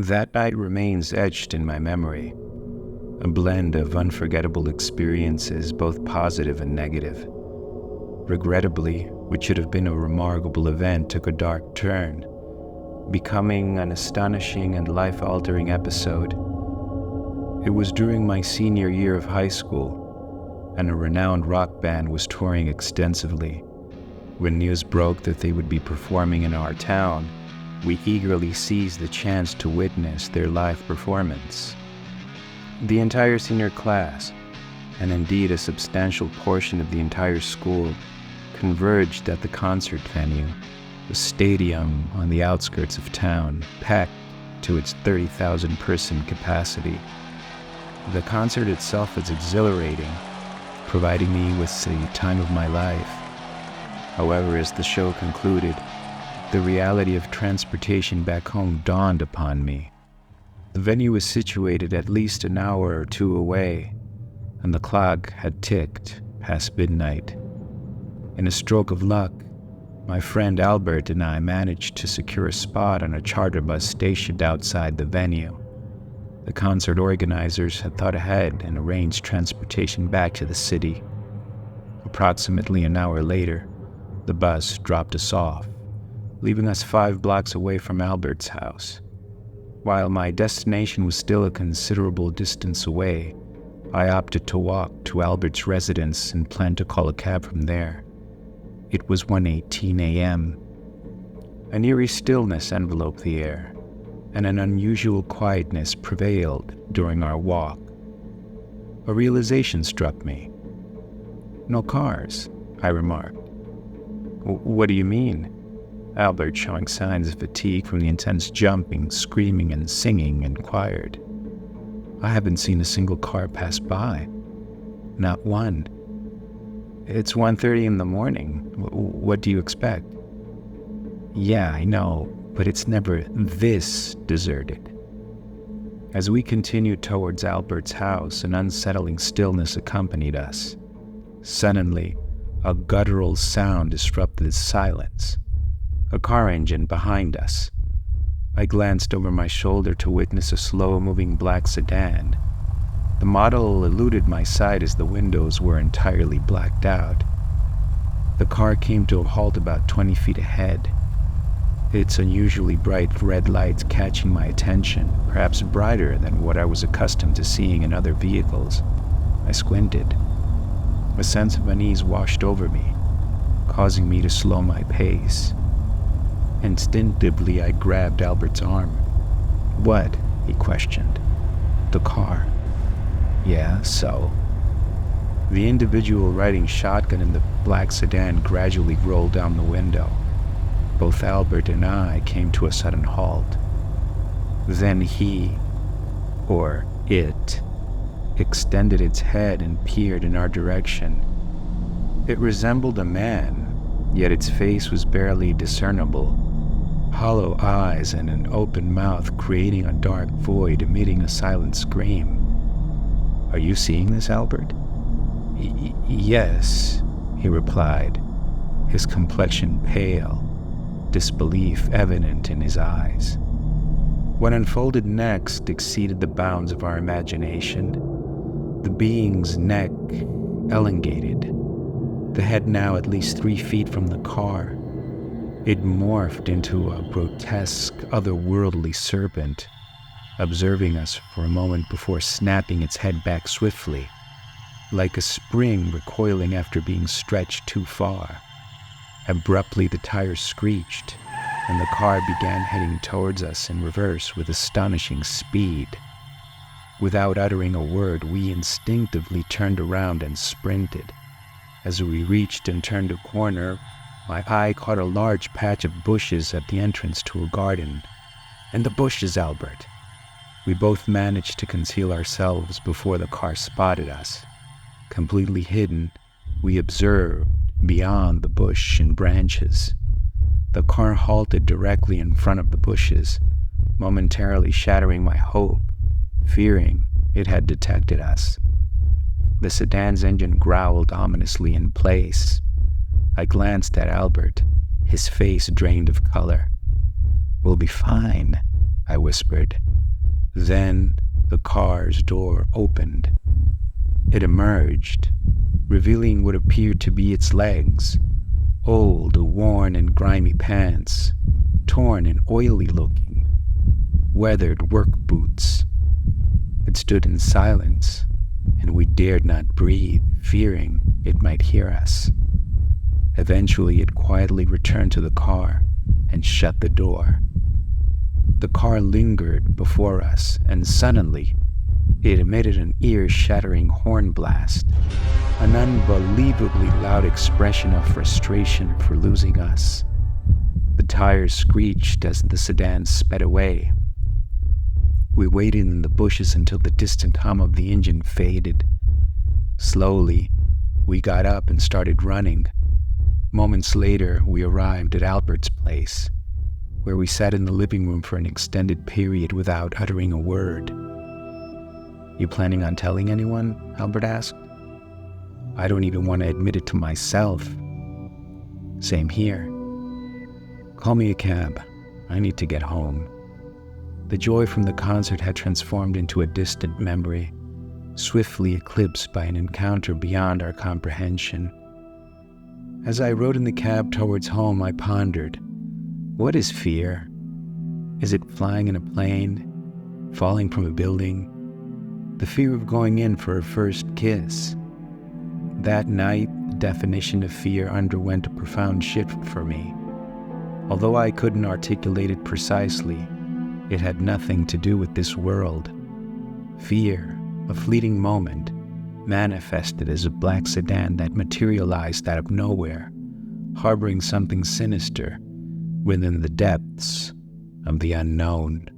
That night remains etched in my memory, a blend of unforgettable experiences, both positive and negative. Regrettably, what should have been a remarkable event took a dark turn, becoming an astonishing and life-altering episode. It was during my senior year of high school, and a renowned rock band was touring extensively. When news broke that they would be performing in our town, we eagerly seized the chance to witness their live performance. The entire senior class, and indeed a substantial portion of the entire school, converged at the concert venue, the stadium on the outskirts of town, packed to its 30,000-person capacity. The concert itself was exhilarating, providing me with the time of my life. However, as the show concluded, the reality of transportation back home dawned upon me. The venue was situated at least an hour or two away, and the clock had ticked past midnight. In a stroke of luck, my friend Albert and I managed to secure a spot on a charter bus stationed outside the venue. The concert organizers had thought ahead and arranged transportation back to the city. Approximately an hour later, the bus dropped us off, leaving us 5 blocks away from Albert's house. While my destination was still a considerable distance away, I opted to walk to Albert's residence and planned to call a cab from there. It was 1:18 a.m. An eerie stillness enveloped the air, and an unusual quietness prevailed during our walk. A realization struck me. "No cars," I remarked. "What do you mean?" Albert, showing signs of fatigue from the intense jumping, screaming, and singing, inquired. "I haven't seen a single car pass by. Not one. It's 1:30 in the morning. What do you expect?" "Yeah, I know, but it's never this deserted." As we continued towards Albert's house, an unsettling stillness accompanied us. Suddenly, a guttural sound disrupted the silence. A car engine behind us. I glanced over my shoulder to witness a slow-moving black sedan. The model eluded my sight as the windows were entirely blacked out. The car came to a halt about 20 feet ahead, its unusually bright red lights catching my attention, perhaps brighter than what I was accustomed to seeing in other vehicles. I squinted. A sense of unease washed over me, causing me to slow my pace. Instinctively, I grabbed Albert's arm. "What?" he questioned. "The car." "Yeah, so?" The individual riding shotgun in the black sedan gradually rolled down the window. Both Albert and I came to a sudden halt. Then he, or it, extended its head and peered in our direction. It resembled a man, yet its face was barely discernible. Hollow eyes and an open mouth creating a dark void emitting a silent scream. "Are you seeing this, Albert?" Yes, he replied, his complexion pale, disbelief evident in his eyes. What unfolded next exceeded the bounds of our imagination. The being's neck elongated, the head now at least 3 feet from the car. It morphed into a grotesque, otherworldly serpent, observing us for a moment before snapping its head back swiftly, like a spring recoiling after being stretched too far. Abruptly, the tires screeched, and the car began heading towards us in reverse with astonishing speed. Without uttering a word, we instinctively turned around and sprinted. As we reached and turned a corner, my eye caught a large patch of bushes at the entrance to a garden. "In the bushes, Albert!" We both managed to conceal ourselves before the car spotted us. Completely hidden, we observed beyond the bush and branches. The car halted directly in front of the bushes, momentarily shattering my hope, fearing it had detected us. The sedan's engine growled ominously in place. I glanced at Albert, his face drained of color. "We'll be fine," I whispered. Then the car's door opened. It emerged, revealing what appeared to be its legs, old, worn and grimy pants, torn and oily looking, weathered work boots. It stood in silence, and we dared not breathe, fearing it might hear us. Eventually, it quietly returned to the car and shut the door. The car lingered before us, and suddenly, it emitted an ear-shattering horn blast, an unbelievably loud expression of frustration for losing us. The tires screeched as the sedan sped away. We waited in the bushes until the distant hum of the engine faded. Slowly, we got up and started running. Moments later, we arrived at Albert's place, where we sat in the living room for an extended period without uttering a word. "You planning on telling anyone?" Albert asked. "I don't even want to admit it to myself." "Same here. Call me a cab. I need to get home." The joy from the concert had transformed into a distant memory, swiftly eclipsed by an encounter beyond our comprehension. As I rode in the cab towards home, I pondered, what is fear? Is it flying in a plane? Falling from a building? The fear of going in for a first kiss? That night, the definition of fear underwent a profound shift for me. Although I couldn't articulate it precisely, it had nothing to do with this world. Fear, a fleeting moment, manifested as a black sedan that materialized out of nowhere, harboring something sinister within the depths of the unknown.